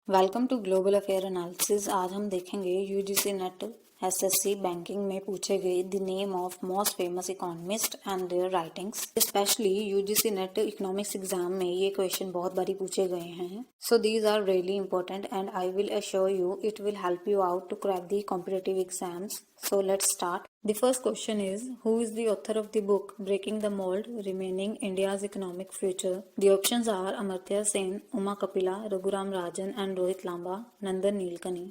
Welcome to global affair analysis. आज हम देखेंगे यूजीसी नेट एसएससी बैंकिंग में पूछे गए the name of most famous economist and their writings. Specially UGC NET economics exam में ये क्वेश्चन बहुत बारी पूछे गए हैं। So these are really important and I will assure you it will help you out to crack the competitive exams. So let's start. The first question is, who is the author of the book Breaking the Mold, Remaining India's Economic Future? The options are Amartya Sen, Uma Kapila, Raghuram Rajan and Rohit Lamba, Nandan Nilekani.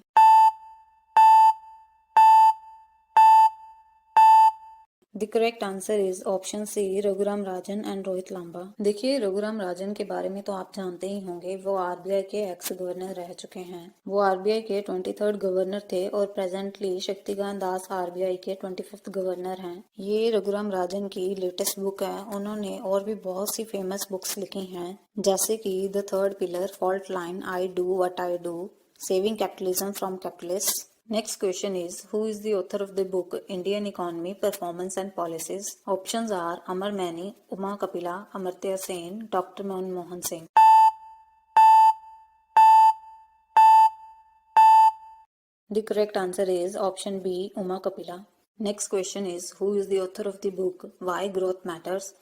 The correct answer is option C Raghuram Rajan and Rohit Lamba. देखिए, रघुराम राजन के बारे में तो आप जानते ही होंगे। वो RBI के एक्स गवर्नर रह चुके हैं। वो आरबीआई के 23rd गवर्नर थे और प्रेजेंटली शक्तिकांत दास आरबीआई के 25th गवर्नर हैं। ये रघुराम राजन की लेटेस्ट बुक है। उन्होंने और भी बहुत सी फेमस बुक्स लिखी हैं, जैसे कि the third pillar, fault line, I do what I do, saving capitalism from capitalist. Next question is, who is the author of the book Indian Economy, Performance and Policies? Options are Amar Maini, Uma Kapila, Amartya Sen, Dr. Manmohan Singh. The correct answer is option B, Uma Kapila. Next question is, who is the author of the book Why Growth Matters?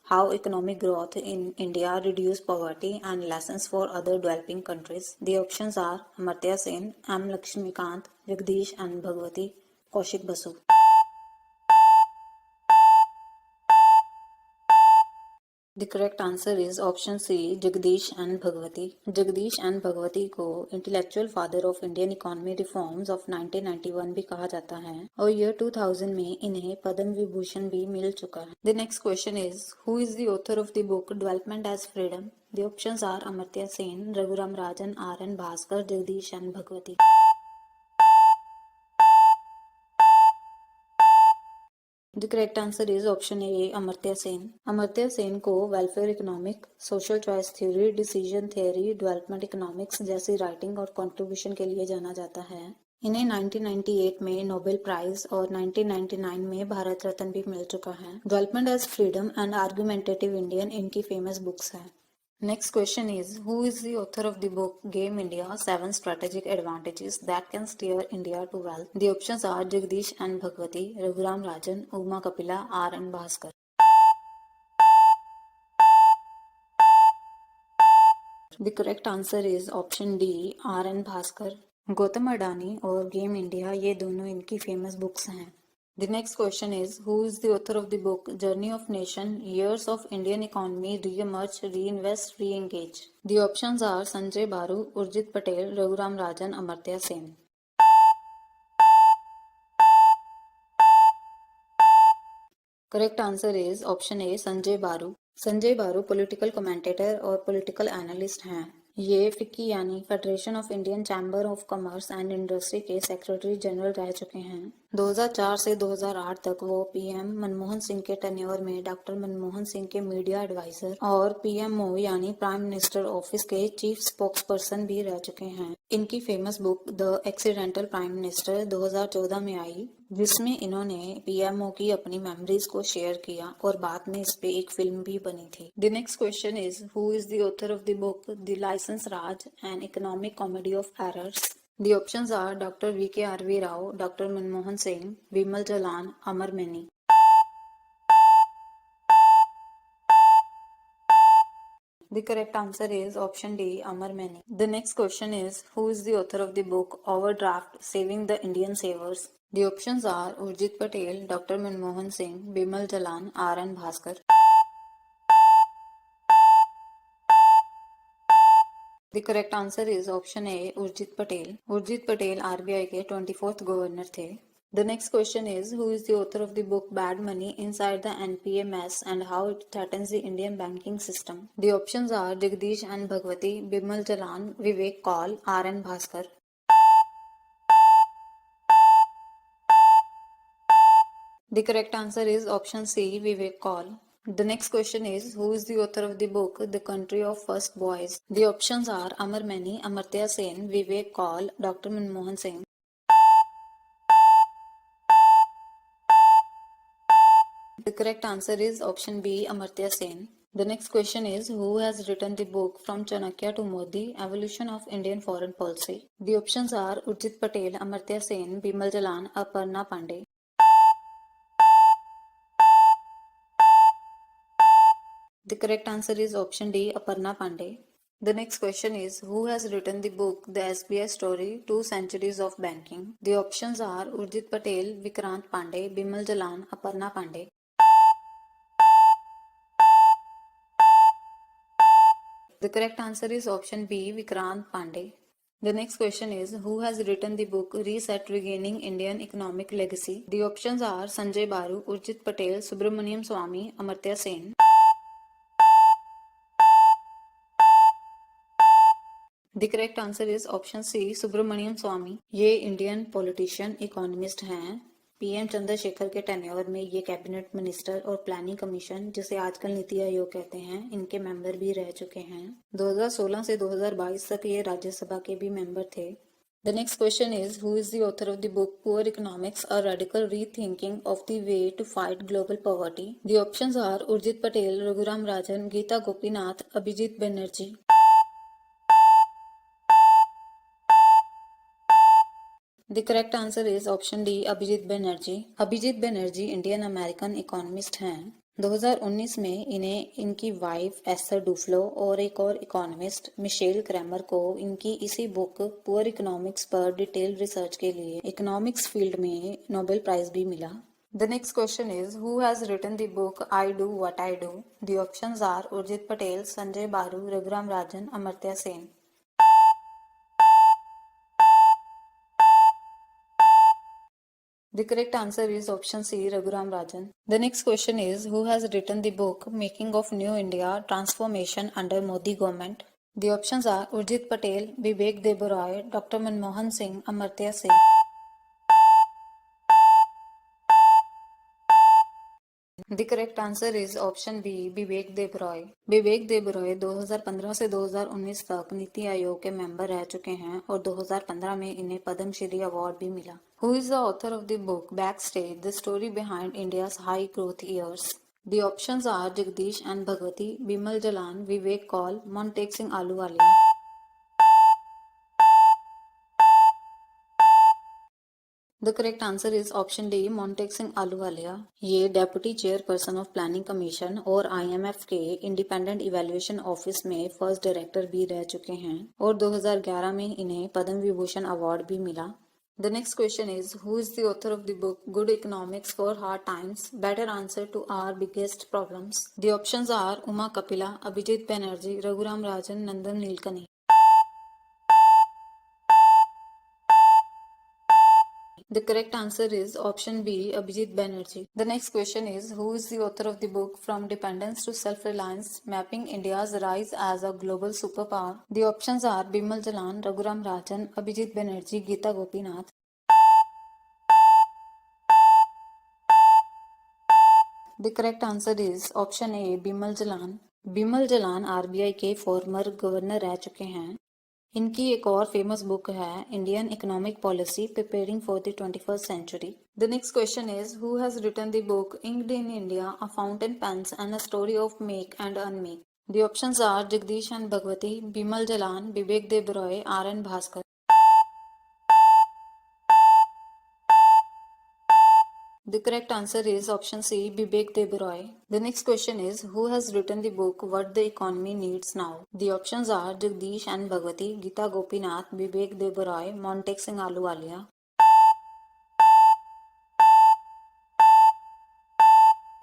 How Economic Growth in India Reduce Poverty and Lessons for Other Developing Countries. The options are Amartya Sen, M. Lakshmikant, Jagdish and Bhagwati, Kaushik Basu. The correct answer is option C, Jagdish and Bhagwati. Jagdish and Bhagwati को intellectual father of Indian economy reforms of 1991 भी कहा जाता है और year 2000 में इन्हें पद्म विभूषण भी मिल चुका है। The next question is, who is the author of the book development as freedom? The options are Amartya Sen, Raghuram Rajan, R N Bhaskar, Jagdish and Bhagwati. The correct answer is option A, Amartya Sen. Amartya Sen को welfare economic, social choice theory, decision theory, development economics जैसी writing और contribution के लिए जाना जाता है। इन्हें 1998 में नोबेल प्राइज और 1999 में भारत रत्न भी मिल चुका है। Development as freedom and argumentative Indian इनकी फेमस बुक्स हैं। Next question is, who is the author of the book Game India, 7 Strategic Advantages That Can Steer India to Wealth? The options are Jagdish and Bhagwati, Raghuram Rajan, Uma Kapila, R. N. Bhaskar. The correct answer is option D, R. N. Bhaskar. Gautam Adani और game India ये दोनों इनकी famous books हैं। The next question is, who is the author of the book Journey of Nation, Years of Indian Economy, Re-emerge, Reinvest, Re-engage? The options are Sanjay Baru, Urjit Patel, Raghuram Rajan, Amartya Sen. Correct answer is option A, Sanjay Baru. Sanjay बारू political commentator और political analyst हैं। ये FICCI यानी federation of Indian chamber of commerce and industry के secretary general रह चुके हैं। 2004 से 2008 तक वो पीएम मनमोहन सिंह के टेन्योर में डॉक्टर मनमोहन सिंह के मीडिया एडवाइजर और पीएमओ यानी प्राइम मिनिस्टर ऑफिस के चीफ स्पोक्सपर्सन भी रह चुके हैं। इनकी famous book the accidental prime minister 2014 में आई, जिसमें इन्होंने पीएमओ की अपनी मेमोरीज को शेयर किया और बाद में इस पे एक फिल्म भी बनी थी। The next question is, who is the author of the book the license raj and economic comedy of errors? The options are Dr. V.K.R.V. Rao, Dr. Manmohan Singh, Bimal Jalan, Amar Maini. The correct answer is option D, Amar Maini. The next question is, who is the author of the book Overdraft, Saving the Indian Savers? The options are Urjit Patel, Dr. Manmohan Singh, Bimal Jalan, R. N. Bhaskar. The correct answer is option A, Urjit Patel. Urjit Patel RBI के 24th governor थे। The next question is, who is the author of the book Bad Money Inside the NPA Mess and How It Threatens the Indian Banking System? The options are Jagdish and Bhagwati, Bimal Jalan, Vivek Kaul, R. N. Bhaskar. The correct answer is option C, Vivek Kaul. The next question is, who is the author of the book The Country of First Boys? The options are Amar Maini, Amartya Sen, Vivek Kaul, Dr. Manmohan Singh. The correct answer is option B, Amartya Sen. The next question is, who has written the book From Chanakya to Modi, Evolution of Indian Foreign Policy? The options are Urjit Patel, Amartya Sen, Bimal Jalan, Aparna Pandey. The correct answer is option D, Aparna Pandey. The next question is, who has written the book The SBI Story, 2 Centuries of Banking? The options are Urjit Patel, Vikrant Pandey, Bimal Jalan, Aparna Pandey. The correct answer is option B, Vikrant Pandey. The next question is, who has written the book Reset Regaining Indian Economic Legacy? The options are Sanjay Baru, Urjit Patel, Subramaniam Swamy, Amartya Sen. The correct answer is option C, Subramaniam स्वामी. ये Indian politician economist हैं. PM Chandrashekhar के tenure में ये cabinet minister और planning commission, जिसे आजकल नीति आयोग कहते हैं, इनके मेंबर भी रह चुके हैं. 2016 से 2022 तक ये राज्यसभा के भी मेंबर थे. The next question is, who is the author of the book Poor Economics: A Radical Rethinking of the Way to Fight Global Poverty? The options are Urjit Patel, Raghuram Rajan, Geeta Gopinath, Abhijit Banerjee. The correct answer is option D, Abhijit Banerjee. Abhijit Banerjee Indian American economist हैं. 2019 में इन्हें इनकी wife Esther Duflo और एक और economist Michel Cramer को इनकी इसी बुक पुअर इकोनॉमिक्स पर डिटेल रिसर्च के लिए इकोनॉमिक्स फील्ड में नोबेल प्राइज भी मिला. The next question is, who has written the book I Do What I Do? The options are Urjit Patel, Sanjay Baru, Raghuram Rajan, Amartya Sen. The correct answer is option C, Raghuram Rajan. The next question is, who has written the book Making of New India: Transformation Under Modi Government? The options are Urjit Patel, Vivek Deborah, Dr. Manmohan Singh, Amartya Sen. The correct answer is option B, विवेक देबरॉय. विवेक देबरॉय 2015 से 2019 तक नीति आयोग के member रह चुके हैं और 2015 में इन्हें Padmashri award भी मिला. Who is the author of the book Backstage: The Story Behind India's High Growth Years? The options are Jagdish and Bhagwati, Bimal Jalan, Vivek Kaul, Montek Singh Ahluwalia. The correct answer is option D, Montek Singh Ahluwalia. ये deputy chairperson of planning commission और IMF के independent evaluation office में first director भी रह चुके हैं और 2011 में इन्हें पद्म विभूषण अवार्ड भी मिला. The next question is, who is the author of the book Good Economics for Hard Times: Better Answer to Our Biggest Problems? The options are Uma Kapila, Abhijit Banerjee, Raghuram Rajan, Nandan Nilekani. The correct answer is option B, Abhijit Banerjee. The next question is, who is the author of the book From Dependence to Self-Reliance: Mapping India's Rise as a Global Superpower? The options are Bimal Jalan, Raghuram Rajan, Abhijit Banerjee, Geeta Gopinath. The correct answer is option A, Bimal Jalan. Bimal Jalan RBI के former governor रह चुके हैं. इनकी एक और famous book है Indian economic policy preparing for the 21st century. The next question is, who has written the book inked in India: a fountain pens and a story of make and unmake? The options are Jagdish and Bhagwati, Bimal Jalan, Vivek Debroy, R N Bhaskar. The correct answer is option C, Vivek Deborah. The next question is, who has written the book What the Economy Needs Now? The options are Jagdish and Bhagwati, Geeta Gopinath, Vivek Deborah, Montek Singh Ahluwalia.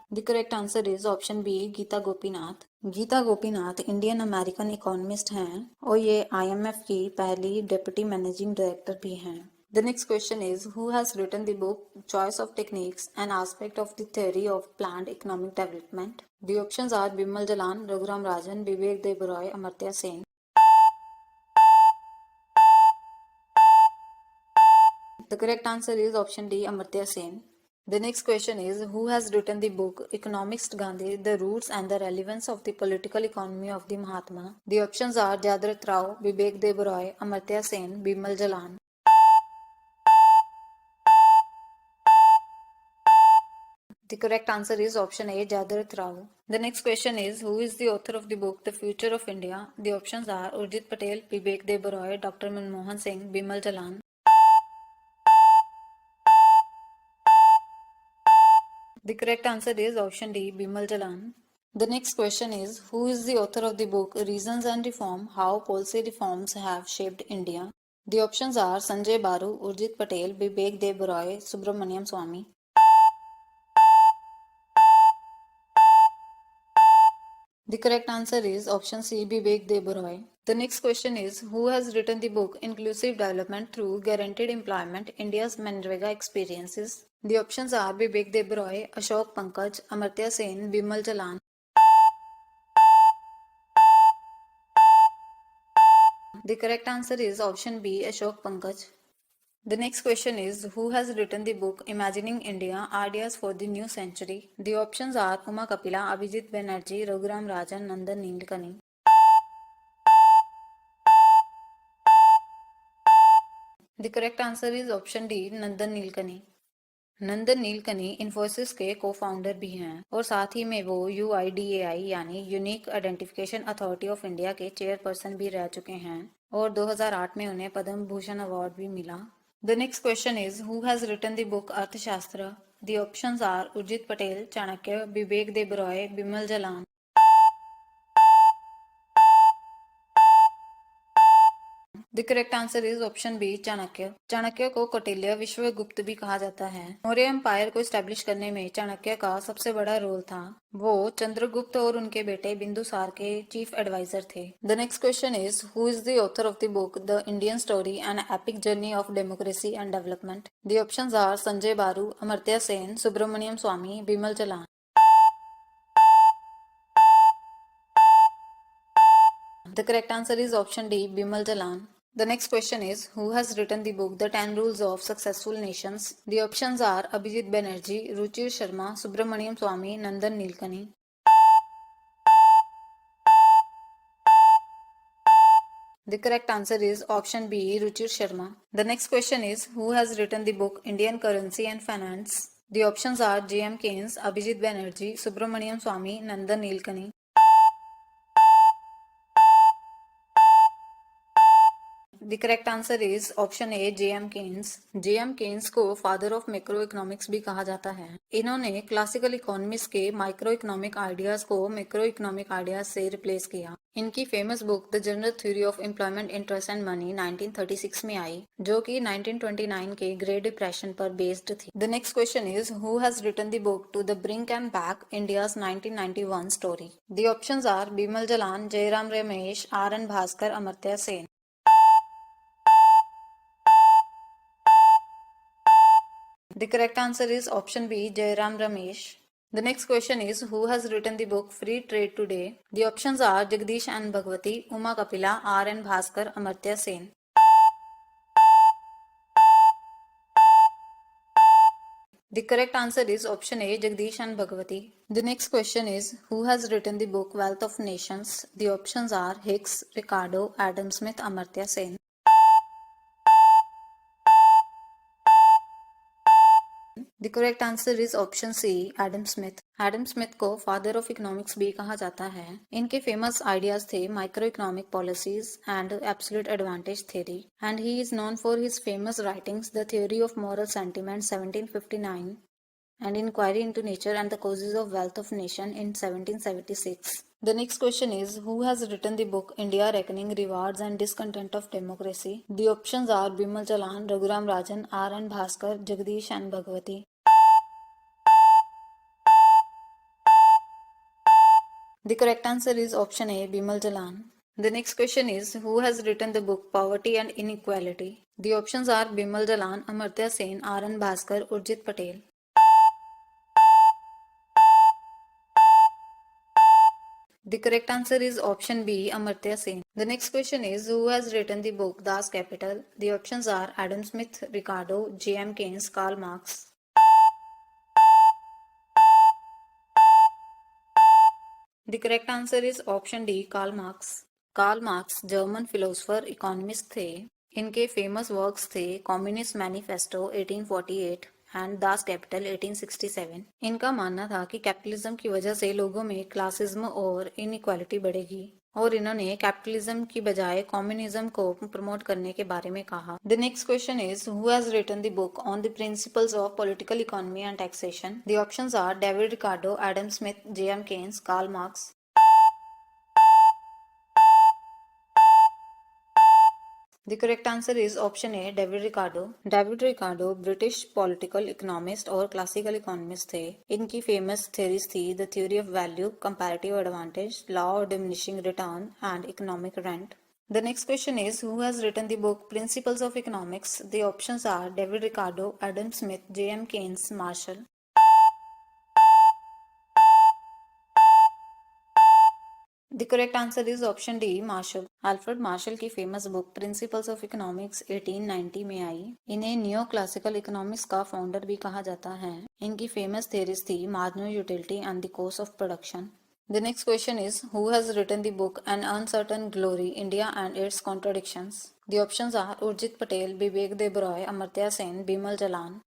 The correct answer is option B, Geeta Gopinath. Geeta Gopinath Indian American economist हैं और ये IMF की पहली deputy managing director भी हैं. The next question is, who has written the book Choice of Techniques: An Aspect of the Theory of Planned Economic Development? The options are Bimal Jalan, Raghuram Rajan, Vivek Deborah, Amartya Sen. The correct answer is option D, Amartya Sen. The next question is, who has written the book Economist Gandhi: The Roots and the Relevance of the Political Economy of the Mahatma? The options are Jadrat Rao, Vivek Deborah, Amartya Sen, Bimal Jalan. The correct answer is option A, Jadarat Rao. The next question is, who is the author of the book The Future of India? The options are Urjit Patel, Vivek Debaroy, Dr. Manmohan Singh, Bimal Jalan. The correct answer is option D, Bimal Jalan. The next question is, who is the author of the book Reasons and Reform, How Policy Reforms Have Shaped India? The options are Sanjay Baru, Urjit Patel, Vivek Debaroy, Subramaniam Swamy. The correct answer is option C, Vivek Debaroy. The next question is, who has written the book Inclusive Development Through Guaranteed Employment, India's Manrega Experiences? The options are Vivek Debaroy, Ashok Pankaj, Amartya Sen, Bimal Jalan. The correct answer is option B, Ashok Pankaj. The next question is, who has written the book Imagining India, Ideas for the New Century? The options are Uma Kapila, Abhijit Banerjee, Raghuram Rajan, Nandan Nilekani. The correct answer is option D, Nandan Nilekani. नंदन नीलकनी इन्फोसिस के को founder भी हैं और साथ ही में वो UIDAI यानी unique identification authority of India के चेयरपर्सन भी रह चुके हैं और 2008 में उन्हें पद्म भूषण अवार्ड भी मिला. The next question is, who has written the book Arthashastra? The options are Urjit Patel, Chanakya, Vivek Debroy, Bimal Jalan. The correct answer is option B, Chanakya. Chanakya को कौटिल्य विश्वगुप्त भी कहा जाता है. मौर्य एम्पायर को स्टैब्लिश करने में चाणक्य का सबसे बड़ा रोल था. वो चंद्रगुप्त और उनके बेटे बिंदुसार के चीफ एडवाइजर थे. The next question is, who is the author of the book the Indian story and epic journey of democracy and development? The options are Sanjaya Baru, Amartya Sen, Subramanian Swamy, Bimal Jalan. The correct answer is option D, Bimal Jalan. The next question is, who has written the book The 10 Rules of Successful Nations? The options are Abhijit Banerjee, Ruchir Sharma, Subramaniam Swamy, Nandan Nilekani. The correct answer is option B, Ruchir Sharma. The next question is, who has written the book Indian Currency and Finance? The options are J.M. Keynes, Abhijit Banerjee, Subramaniam Swamy, Nandan Nilekani. The correct answer is option A, J.M. Keynes. J.M. Keynes को father of macro economics भी कहा जाता है. इन्होंने classical economics के micro economic ideas को macro economic ideas से replace किया. इनकी famous book the general theory of employment, interest and money 1936 में आई, जो कि 1929 के ग्रेट डिप्रेशन पर बेस्ड थी. The next question is, who has written the book to the brink and back India's 1991 story? The options are Bimal Jalan, Jairam Ramesh, RN Bhaskar, Amartya Sen. The correct answer is option B, Jairam Ramesh. The next question is, who has written the book Free Trade Today? The options are Jagdish and Bhagwati, Uma Kapila, RN Bhaskar, Amartya Sen. The correct answer is option A, Jagdish and Bhagwati. The next question is, who has written the book Wealth of Nations? The options are Hicks, Ricardo, Adam Smith, Amartya Sen. The correct answer is option C, Adam Smith. Adam Smith को father of economics भी कहा जाता है. इनके famous ideas थे micro economic policies and absolute advantage theory, and he is known for his famous writings the theory of moral sentiment 1759 and Inquiry into Nature and the Causes of Wealth of Nation in 1776. The next question is, who has written the book India Reckoning Rewards and Discontent of Democracy? The options are Bimal Jalan, Raghuram Rajan, RN Bhaskar, Jagdish and Bhagwati. The correct answer is option A, Bimal Jalan. The next question is, who has written the book Poverty and Inequality? The options are Bimal Jalan, Amartya Sen, RN Bhaskar, Urjit Patel. The correct answer is option B, Amartya Sen. The next question is, who has written the book Das Kapital? The options are Adam Smith, Ricardo, J.M. Keynes, Karl Marx. The correct answer is option D, Karl Marx. Karl Marx German philosopher economist थे. इनके famous works थे communist manifesto 1848 and Das Capital 1867। इनका मानना था कि capitalism की वजह से लोगों में क्लासिज्म और इनइक्वालिटी बढ़ेगी और इन्होंने कैपिटलिज्म की बजाय कम्युनिज्म को प्रमोट करने के बारे में कहा। The next question is who has written the book on the principles of political economy and taxation. The options are David Ricardo, Adam Smith, J M. Keynes, Karl Marx. The correct answer is option A, David Ricardo. David Ricardo British political economist और classical economist थे। इनकी famous theories थी the theory of value, comparative advantage, law of diminishing return and economic rent. The next question is who has written the book Principles of Economics? The options are David Ricardo, Adam Smith, J.M. Keynes, Marshall. The correct answer is option D, Marshall. Alfred Marshall की famous book principles of economics 1890 में आई। इन्हें neo classical economics का founder भी कहा जाता है। इनकी फेमस थ्योरीज थी marginal utility and the cost of production. The next question is who has written the book An Uncertain Glory, India and Its Contradictions? The options are Urjit Patel, Vivek Debroi, Amartya Sen, Bimal Jalan.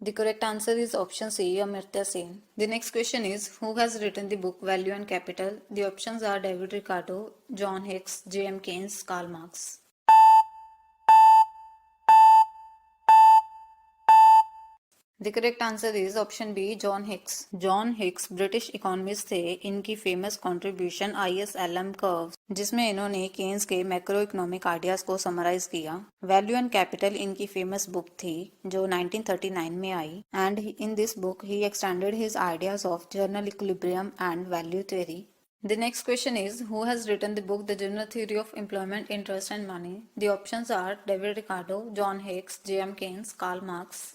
The correct answer is option C, Amartya Sen. The next question is who has written the book Value and Capital? The options are David Ricardo, John Hicks, J.M. Keynes, Karl Marx. The correct answer is option B, John Hicks. John Hicks British economist थे। इनकी famous contribution ISLM curve, जिसमें इन्होंने Keynes के macro economic ideas को summarise किया। Value and capital इनकी famous book थी जो 1939 में आई and in this book he extended his ideas of general equilibrium and value theory. The next question is who has written the book The General Theory of Employment, Interest and Money? The options are David Ricardo, John Hicks, J.M. Keynes, Karl Marx.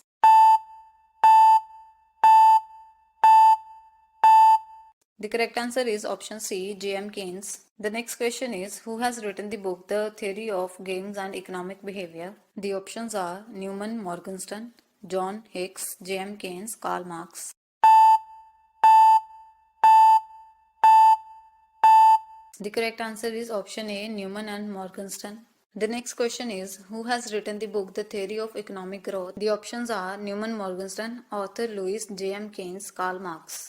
The correct answer is option C, J.M. Keynes. The next question is who has written the book The Theory of Games and Economic Behavior? The options are Newman Morgenstern, John Hicks, J.M. Keynes, Karl Marx. The correct answer is option A, Newman and Morgenstern. The next question is who has written the book The Theory of Economic Growth? The options are Newman Morgenstern, Arthur Lewis, J.M. Keynes, Karl Marx.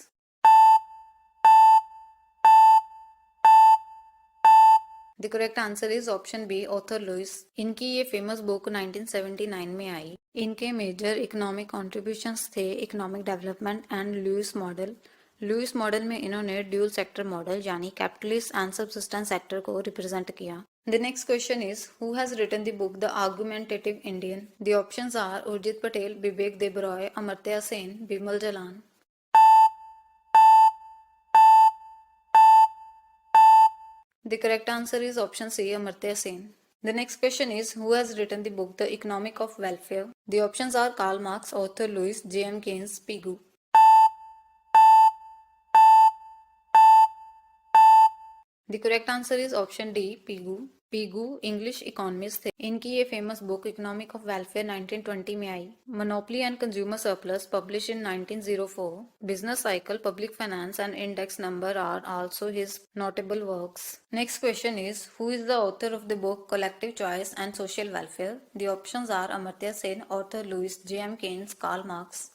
The correct answer is option B, Arthur Lewis. इनकी ये famous book 1979 में आई। इनके major economic contributions थे economic development and Lewis model. Lewis model में इन्होंने dual sector model यानी capitalist and subsistence sector को represent किया। The next question is who has written the book The Argumentative Indian? The options are Urjit Patel, Vivek Debroi, Amartya Sen, Bimal Jalan. The correct answer is option C, Amartya Sen. The next question is who has written the book The Economic of Welfare? The options are Karl Marx, Arthur Lewis, J.M. Keynes, Pigou. The correct answer is option D, Pigou. Pigou English economist थे। इनकी ये famous book economic of welfare 1920 में आई। Monopoly and consumer surplus publish in 1904, business cycle, public finance and index number are also his notable works. Next question is who is the author of the book collective choice and social welfare? The options are Amartya Sen, Arthur Lewis, J.M. Keynes, Karl Marx.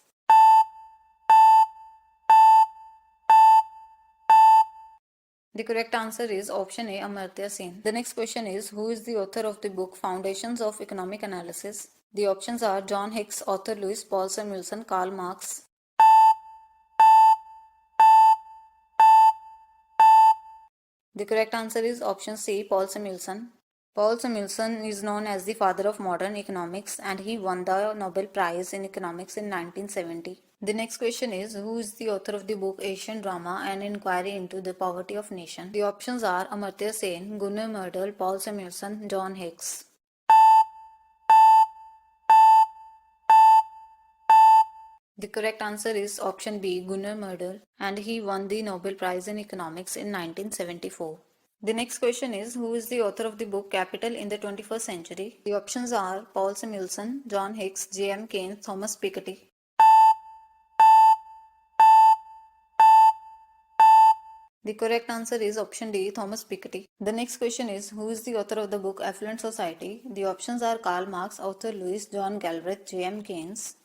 The correct answer is option A, Amartya Sen. The next question is who is the author of the book Foundations of Economic Analysis? The options are John Hicks, Arthur Lewis, Paul Samuelson, Karl Marx. The correct answer is option C, Paul Samuelson. Paul Samuelson is known as the father of modern economics and he won the Nobel Prize in Economics in 1970. The next question is who is the author of the book Asian Drama, An Inquiry into the Poverty of Nation? The options are Amartya Sen, Gunnar Myrdal, Paul Samuelson, John Hicks. The correct answer is option B, Gunnar Myrdal, and he won the Nobel Prize in Economics in 1974. The next question is who is the author of the book Capital in the 21st Century? The options are Paul Samuelson, John Hicks, J.M. Keynes, Thomas Piketty. The correct answer is option D, Thomas Piketty. The next question is, who is the author of the book Affluent Society? The options are Karl Marx, Arthur Lewis, John Galbraith, J.M. Keynes.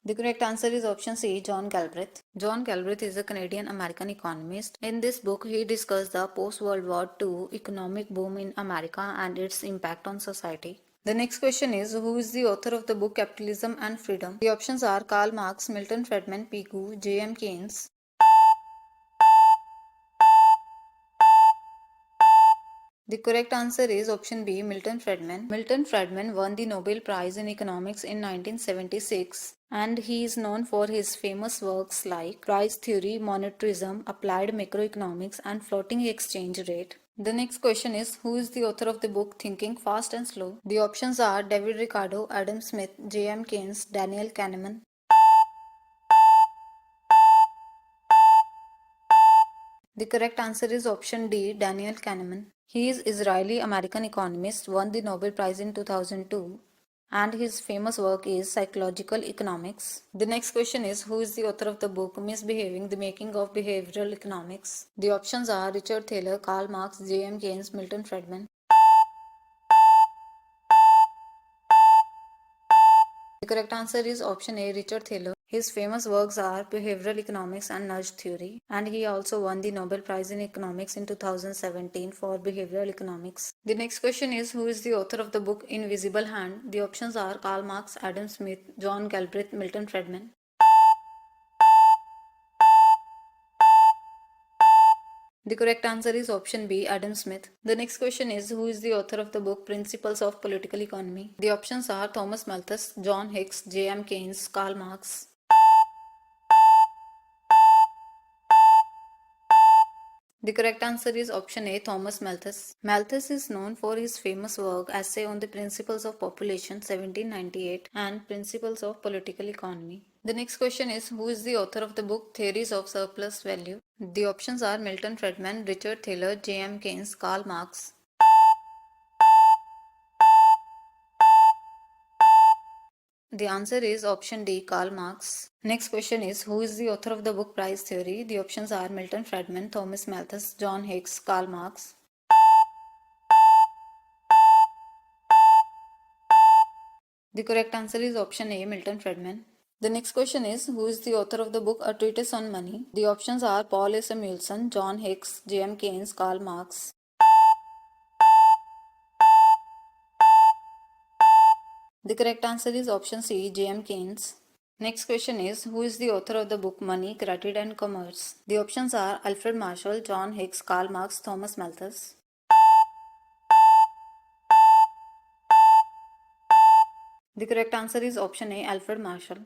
The correct answer is option C, John Galbraith. John Galbraith is a Canadian-American economist. In this book, he discussed the post-World War II economic boom in America and its impact on society. The next question is, who is the author of the book Capitalism and Freedom? The options are Karl Marx, Milton Friedman, Pigou, J.M. Keynes. The correct answer is option B, Milton Friedman. Milton Friedman won the Nobel Prize in Economics in 1976, and he is known for his famous works like price theory, monetarism, applied macroeconomics, and floating exchange rate. The next question is, who is the author of the book Thinking Fast and Slow? The options are David Ricardo, Adam Smith, J.M. Keynes, Daniel Kahneman. The correct answer is option D, Daniel Kahneman. He is Israeli-American economist, won the Nobel Prize in 2002, and his famous work is Psychological Economics. The next question is, who is the author of the book Misbehaving: The Making of Behavioral Economics? The options are Richard Thaler, Karl Marx, J.M. Keynes, Milton Friedman. The correct answer is option A, Richard Thaler. His famous works are Behavioral Economics and Nudge Theory, and he also won the Nobel Prize in Economics in 2017 for Behavioral Economics. The next question is, who is the author of the book Invisible Hand? The options are Karl Marx, Adam Smith, John Galbraith, Milton Friedman. The correct answer is option B, Adam Smith. The next question is, who is the author of the book Principles of Political Economy? The options are Thomas Malthus, John Hicks, J.M. Keynes, Karl Marx. The correct answer is option A, Thomas Malthus. Malthus is known for his famous work Essay on the Principles of Population 1798 and Principles of Political Economy. The next question is, who is the author of the book Theories of Surplus Value? The options are Milton Friedman, Richard Thaler, J.M. Keynes, Karl Marx. The answer is option D, Karl Marx. Next question is, who is the author of the book Price Theory? The options are Milton Friedman, Thomas Malthus, John Hicks, Karl Marx. The correct answer is option A, Milton Friedman. The next question is, who is the author of the book A Treatise on Money? The options are Paul A. Samuelson, John Hicks, J.M. Keynes, Karl Marx. The correct answer is option C, J.M. Keynes. Next question is, who is the author of the book Money, Credit and Commerce? The options are Alfred Marshall, John Hicks, Karl Marx, Thomas Malthus. The correct answer is option A, Alfred Marshall.